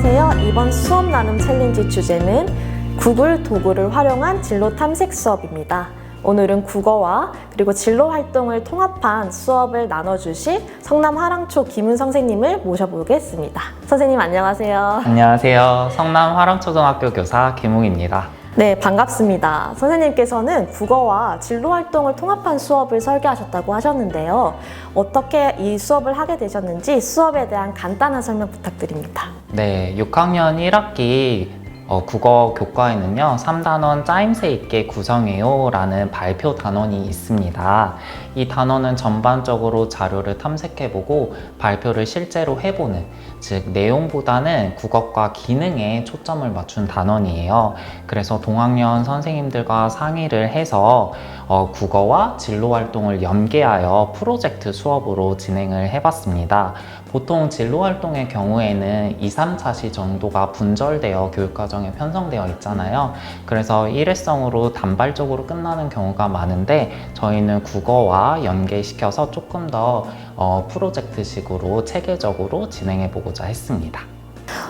안녕하세요. 이번 수업 나눔 챌린지 주제는 구글 도구를 활용한 진로 탐색 수업입니다. 오늘은 국어와 그리고 진로 활동을 통합한 수업을 나눠주실 성남 화랑초 김은 선생님을 모셔보겠습니다. 선생님 안녕하세요. 안녕하세요. 성남 화랑초등학교 교사 김웅입니다. 네, 반갑습니다. 선생님께서는 국어와 진로 활동을 통합한 수업을 설계하셨다고 하셨는데요. 어떻게 이 수업을 하게 되셨는지 수업에 대한 간단한 설명 부탁드립니다. 네, 6학년 1학기 국어 교과에는요 3단원 짜임새 있게 구성해요 라는 발표 단원이 있습니다. 이 단원은 전반적으로 자료를 탐색해보고 발표를 실제로 해보는, 즉 내용보다는 국어과 기능에 초점을 맞춘 단원이에요. 그래서 동학년 선생님들과 상의를 해서 국어와 진로 활동을 연계하여 프로젝트 수업으로 진행을 해봤습니다. 보통 진로 활동의 경우에는 2, 3차시 정도가 분절되어 교육과정에 편성되어 있잖아요. 그래서 일회성으로 단발적으로 끝나는 경우가 많은데 저희는 국어와 연계시켜서 조금 더 프로젝트식으로 체계적으로 진행해 보고자 했습니다.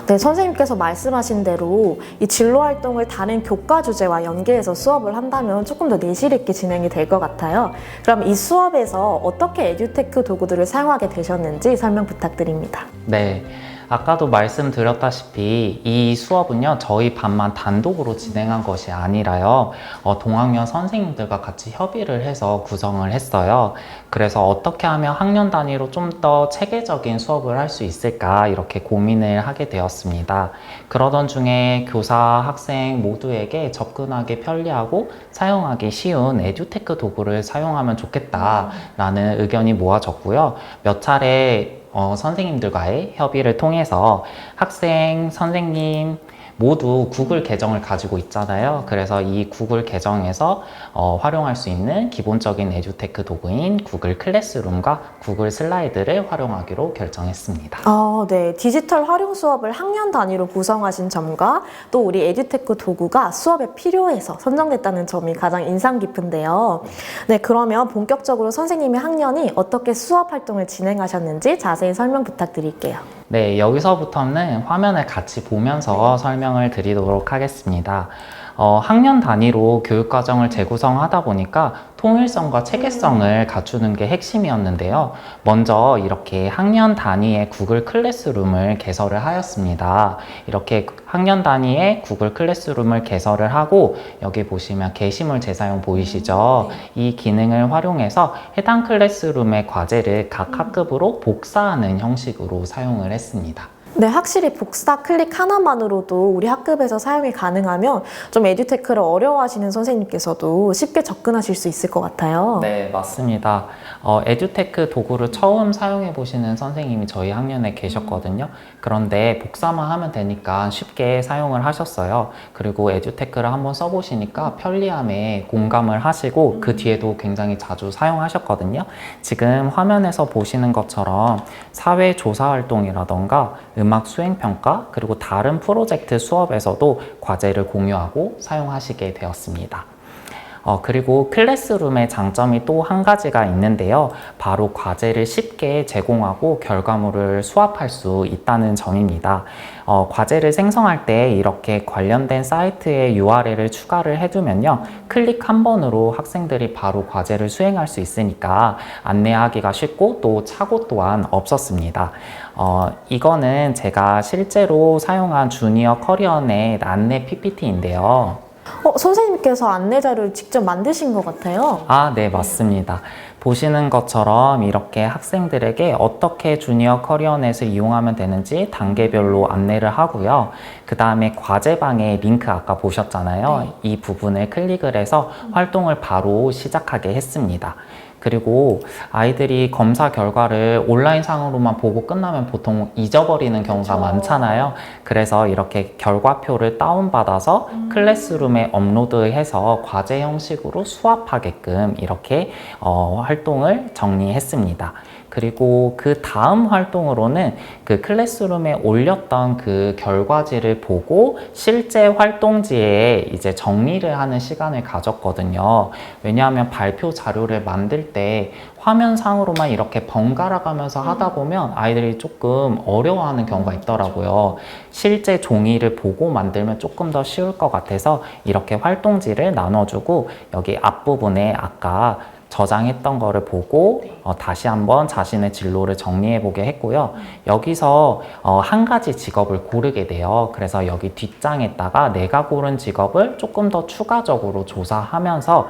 네, 선생님께서 말씀하신 대로 이 진로 활동을 다른 교과 주제와 연계해서 수업을 한다면 조금 더 내실 있게 진행이 될 것 같아요. 그럼 이 수업에서 어떻게 에듀테크 도구들을 사용하게 되셨는지 설명 부탁드립니다. 네. 아까도 말씀드렸다시피 이 수업은요 저희 반만 단독으로 진행한 것이 아니라요 동학년 선생님들과 같이 협의를 해서 구성을 했어요. 그래서 어떻게 하면 학년 단위로 좀 더 체계적인 수업을 할 수 있을까 이렇게 고민을 하게 되었습니다. 그러던 중에 교사, 학생 모두에게 접근하기 편리하고 사용하기 쉬운 에듀테크 도구를 사용하면 좋겠다라는 의견이 모아졌고요. 몇 차례 선생님들과의 협의를 통해서 학생, 선생님 모두 구글 계정을 가지고 있잖아요. 그래서 이 구글 계정에서 활용할 수 있는 기본적인 에듀테크 도구인 구글 클래스룸과 구글 슬라이드를 활용하기로 결정했습니다. 네. 디지털 활용 수업을 학년 단위로 구성하신 점과 또 우리 에듀테크 도구가 수업에 필요해서 선정됐다는 점이 가장 인상 깊은데요. 네, 그러면 본격적으로 선생님의 학년이 어떻게 수업 활동을 진행하셨는지 자세히 설명 부탁드릴게요. 네, 여기서부터는 화면을 같이 보면서 설명을 드리도록 하겠습니다. 학년 단위로 교육과정을 재구성하다 보니까 통일성과 체계성을 갖추는 게 핵심이었는데요. 먼저 이렇게 학년 단위의 구글 클래스룸을 개설을 하였습니다. 이렇게 학년 단위의 구글 클래스룸을 개설을 하고 여기 보시면 게시물 재사용 보이시죠? 이 기능을 활용해서 해당 클래스룸의 과제를 각 학급으로 복사하는 형식으로 사용을 했습니다. 네, 확실히 복사 클릭 하나만으로도 우리 학급에서 사용이 가능하면 좀 에듀테크를 어려워하시는 선생님께서도 쉽게 접근하실 수 있을 것 같아요. 네, 맞습니다. 에듀테크 도구를 처음 사용해 보시는 선생님이 저희 학년에 계셨거든요. 그런데 복사만 하면 되니까 쉽게 사용을 하셨어요. 그리고 에듀테크를 한번 써보시니까 편리함에 공감을 하시고 그 뒤에도 굉장히 자주 사용하셨거든요. 지금 화면에서 보시는 것처럼 사회조사활동이라던가 음악 수행평가 그리고 다른 프로젝트 수업에서도 과제를 공유하고 사용하시게 되었습니다. 그리고 클래스룸의 장점이 또 한 가지가 있는데요. 바로 과제를 쉽게 제공하고 결과물을 수합할 수 있다는 점입니다. 과제를 생성할 때 이렇게 관련된 사이트에 URL을 추가를 해두면요. 클릭 한 번으로 학생들이 바로 과제를 수행할 수 있으니까 안내하기가 쉽고 또 착오 또한 없었습니다. 이거는 제가 실제로 사용한 주니어 커리어넷 안내 PPT인데요. 선생님께서 안내 자료를 직접 만드신 것 같아요. 네, 맞습니다. 보시는 것처럼 이렇게 학생들에게 어떻게 주니어 커리어넷을 이용하면 되는지 단계별로 안내를 하고요. 그 다음에 과제방의 링크 아까 보셨잖아요. 네. 이 부분을 클릭을 해서 활동을 바로 시작하게 했습니다. 그리고 아이들이 검사 결과를 온라인상으로만 보고 끝나면 보통 잊어버리는 경우가 많잖아요. 그래서 이렇게 결과표를 다운받아서 클래스룸에 업로드해서 과제 형식으로 수합하게끔 이렇게 활동을 정리했습니다. 그리고 그 다음 활동으로는 그 클래스룸에 올렸던 그 결과지를 보고 실제 활동지에 이제 정리를 하는 시간을 가졌거든요. 왜냐하면 발표 자료를 만들 때 화면상으로만 이렇게 번갈아 가면서 하다 보면 아이들이 조금 어려워하는 경우가 있더라고요. 실제 종이를 보고 만들면 조금 더 쉬울 것 같아서 이렇게 활동지를 나눠주고 여기 앞부분에 아까 저장했던 거를 보고 다시 한번 자신의 진로를 정리해 보게 했고요. 여기서 한 가지 직업을 고르게 돼요. 그래서 여기 뒷장에다가 내가 고른 직업을 조금 더 추가적으로 조사하면서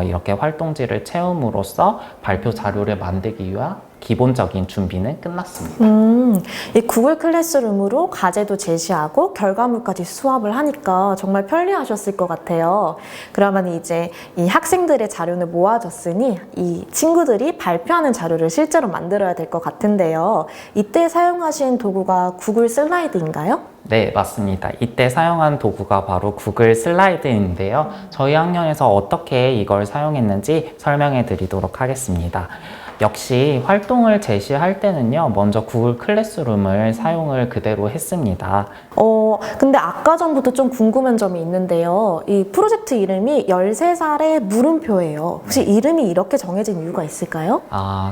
이렇게 활동지를 채움으로써 발표 자료를 만들기 위한 기본적인 준비는 끝났습니다. 이 구글 클래스룸으로 과제도 제시하고 결과물까지 수업을 하니까 정말 편리하셨을 것 같아요. 그러면 이제 이 학생들의 자료를 모아줬으니 이 친구들이 발표하는 자료를 실제로 만들어야 될 것 같은데요. 이때 사용하신 도구가 구글 슬라이드인가요? 네, 맞습니다. 이때 사용한 도구가 바로 구글 슬라이드인데요. 저희 학년에서 어떻게 이걸 사용했는지 설명해 드리도록 하겠습니다. 역시 활동을 제시할 때는요, 먼저 구글 클래스룸을 사용을 그대로 했습니다. 근데 아까 전부터 좀 궁금한 점이 있는데요. 이 프로젝트 이름이 13살의 물음표예요. 혹시 이름이 이렇게 정해진 이유가 있을까요?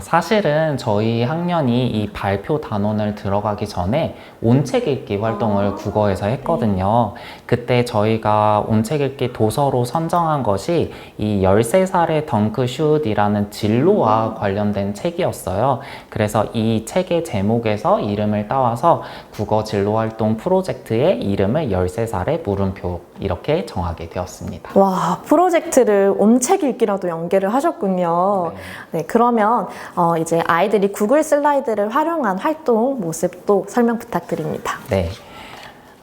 사실은 저희 학년이 이 발표 단원을 들어가기 전에 온책 읽기 활동을 국어에서 했거든요. 그때 저희가 온책 읽기 도서로 선정한 것이 이 13살의 덩크슛이라는 진로와 관련된 책이었어요. 그래서 이 책의 제목에서 이름을 따와서 국어 진로 활동 프로젝트의 이름을 13살의 물음표 이렇게 정하게 되었습니다. 와, 프로젝트를 온책 읽기라도 연계를 하셨군요. 네, 그러면 이제 아이들이 구글 슬라이드를 활용한 활동 모습도 설명 부탁드립니다. 네.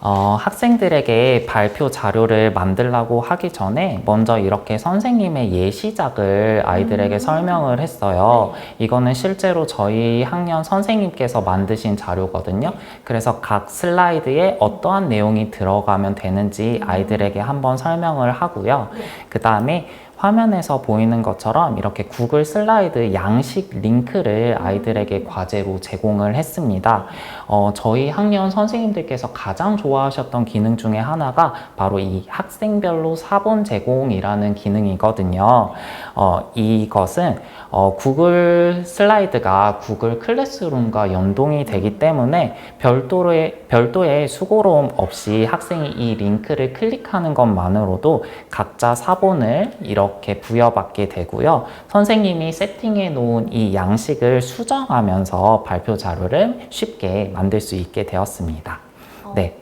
학생들에게 발표 자료를 만들라고 하기 전에 먼저 이렇게 선생님의 예시작을 아이들에게 설명을 했어요. 이거는 실제로 저희 학년 선생님께서 만드신 자료거든요. 그래서 각 슬라이드에 어떠한 내용이 들어가면 되는지 아이들에게 한번 설명을 하고요. 그 다음에 화면에서 보이는 것처럼 이렇게 구글 슬라이드 양식 링크를 아이들에게 과제로 제공을 했습니다. 저희 학년 선생님들께서 가장 좋아하셨던 기능 중에 하나가 바로 이 학생별로 사본 제공이라는 기능이거든요. 이것은 구글 슬라이드가 구글 클래스룸과 연동이 되기 때문에 별도의 수고로움 없이 학생이 이 링크를 클릭하는 것만으로도 각자 사본을 이렇게 부여받게 되고요. 선생님이 세팅해 놓은 이 양식을 수정하면서 발표 자료를 쉽게 만들 수 있게 되었습니다. 네.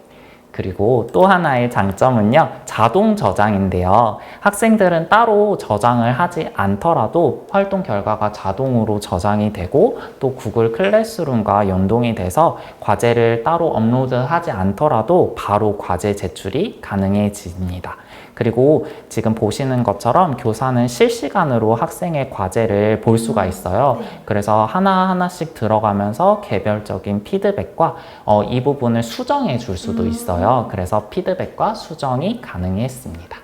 그리고 또 하나의 장점은요, 자동 저장인데요. 학생들은 따로 저장을 하지 않더라도 활동 결과가 자동으로 저장이 되고 또 구글 클래스룸과 연동이 돼서 과제를 따로 업로드하지 않더라도 바로 과제 제출이 가능해집니다. 그리고 지금 보시는 것처럼 교사는 실시간으로 학생의 과제를 볼 수가 있어요. 그래서 하나하나씩 들어가면서 개별적인 피드백과 이 부분을 수정해 줄 수도 있어요. 그래서 피드백과 수정이 가능했습니다.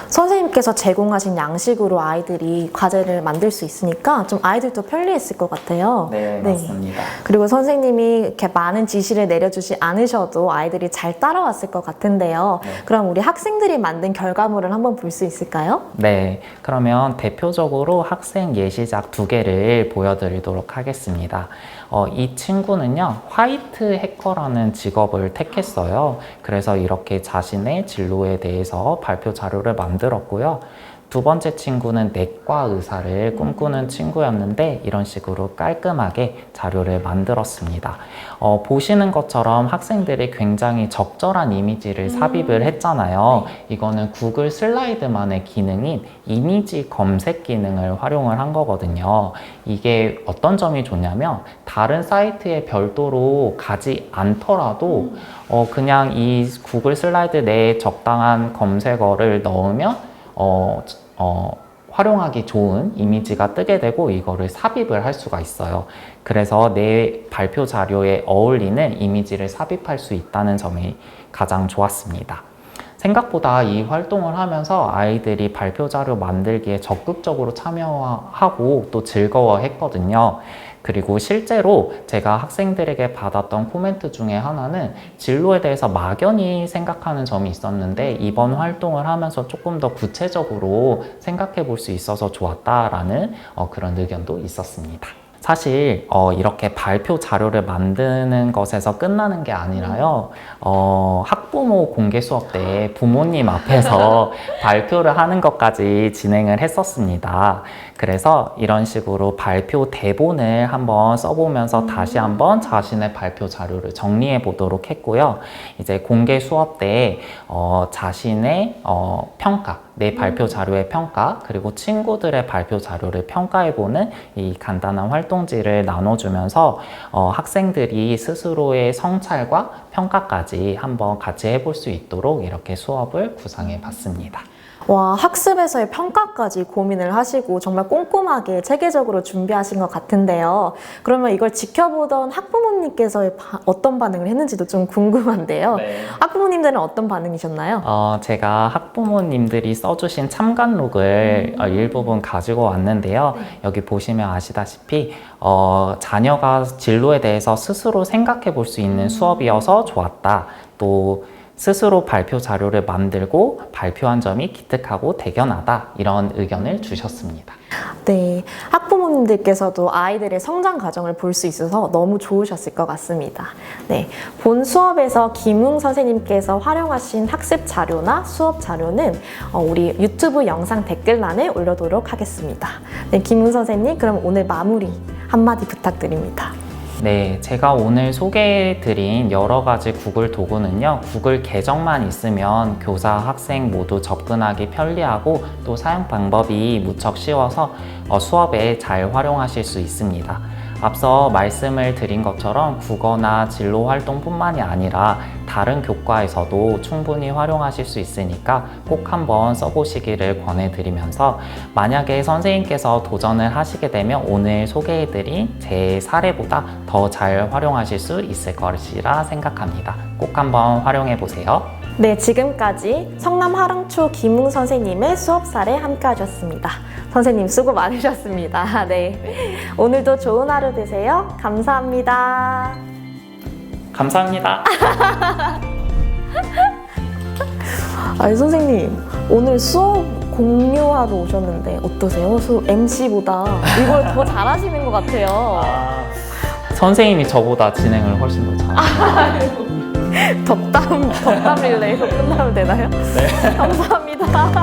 선생님께서 제공하신 양식으로 아이들이 과제를 만들 수 있으니까 좀 아이들도 편리했을 것 같아요. 네, 맞습니다. 그리고 선생님이 이렇게 많은 지시를 내려주지 않으셔도 아이들이 잘 따라왔을 것 같은데요. 그럼 우리 학생들이 만든 결과물을 한번 볼 수 있을까요? 네, 그러면 대표적으로 학생 예시작 2개를 보여드리도록 하겠습니다. 이 친구는요, 화이트 해커라는 직업을 택했어요. 그래서 이렇게 자신의 진로에 대해서 발표 자료를 만들었고요. 두 번째 친구는 내과 의사를 꿈꾸는 친구였는데 이런 식으로 깔끔하게 자료를 만들었습니다. 보시는 것처럼 학생들이 굉장히 적절한 이미지를 삽입을 했잖아요. 이거는 구글 슬라이드만의 기능인 이미지 검색 기능을 활용을 한 거거든요. 이게 어떤 점이 좋냐면 다른 사이트에 별도로 가지 않더라도 그냥 이 구글 슬라이드 내에 적당한 검색어를 넣으면 활용하기 좋은 이미지가 뜨게 되고 이거를 삽입을 할 수가 있어요. 그래서 내 발표 자료에 어울리는 이미지를 삽입할 수 있다는 점이 가장 좋았습니다. 생각보다 이 활동을 하면서 아이들이 발표 자료 만들기에 적극적으로 참여하고 또 즐거워했거든요. 그리고 실제로 제가 학생들에게 받았던 코멘트 중에 하나는 진로에 대해서 막연히 생각하는 점이 있었는데 이번 활동을 하면서 조금 더 구체적으로 생각해 볼 수 있어서 좋았다라는 그런 의견도 있었습니다. 사실 이렇게 발표 자료를 만드는 것에서 끝나는 게 아니라요. 학부모 공개 수업 때 부모님 앞에서 발표를 하는 것까지 진행을 했었습니다. 그래서 이런 식으로 발표 대본을 한번 써보면서 다시 한번 자신의 발표 자료를 정리해 보도록 했고요. 이제 공개 수업 때 자신의 평가, 내 발표 자료의 평가, 그리고 친구들의 발표 자료를 평가해보는 이 간단한 활동지를 나눠주면서 학생들이 스스로의 성찰과 평가까지 한번 같이 해볼 수 있도록 이렇게 수업을 구상해 봤습니다. 와, 학습에서의 평가까지 고민을 하시고 정말 꼼꼼하게 체계적으로 준비하신 것 같은데요. 그러면 이걸 지켜보던 학부모님께서 어떤 반응을 했는지도 좀 궁금한데요. 네. 학부모님들은 어떤 반응이셨나요? 제가 학부모님들이 써주신 참관록을 일부분 가지고 왔는데요. 여기 보시면 아시다시피 자녀가 진로에 대해서 스스로 생각해 볼 수 있는 수업이어서 좋았다. 또 스스로 발표 자료를 만들고 발표한 점이 기특하고 대견하다. 이런 의견을 주셨습니다. 네, 학부모님들께서도 아이들의 성장 과정을 볼 수 있어서 너무 좋으셨을 것 같습니다. 네, 본 수업에서 김웅 선생님께서 활용하신 학습 자료나 수업 자료는 우리 유튜브 영상 댓글란에 올려두도록 하겠습니다. 네, 김웅 선생님, 그럼 오늘 마무리 한마디 부탁드립니다. 네, 제가 오늘 소개해드린 여러 가지 구글 도구는요, 구글 계정만 있으면 교사, 학생 모두 접근하기 편리하고 또 사용 방법이 무척 쉬워서 수업에 잘 활용하실 수 있습니다. 앞서 말씀을 드린 것처럼 국어나 진로 활동뿐만이 아니라 다른 교과에서도 충분히 활용하실 수 있으니까 꼭 한번 써보시기를 권해드리면서 만약에 선생님께서 도전을 하시게 되면 오늘 소개해드린 제 사례보다 더 잘 활용하실 수 있을 것이라 생각합니다. 꼭 한번 활용해보세요. 네, 지금까지 성남 화랑초 김웅 선생님의 수업 사례 함께 하셨습니다. 선생님 수고 많으셨습니다. 네, 오늘도 좋은 하루 되세요. 감사합니다. 감사합니다. 아니 선생님, 오늘 수업 공유하러 오셨는데 어떠세요? MC보다 이걸 더 잘하시는 것 같아요. 선생님이 저보다 진행을 훨씬 더 잘해요. 덕담 릴레이로 끝나면 되나요? 네. 감사합니다.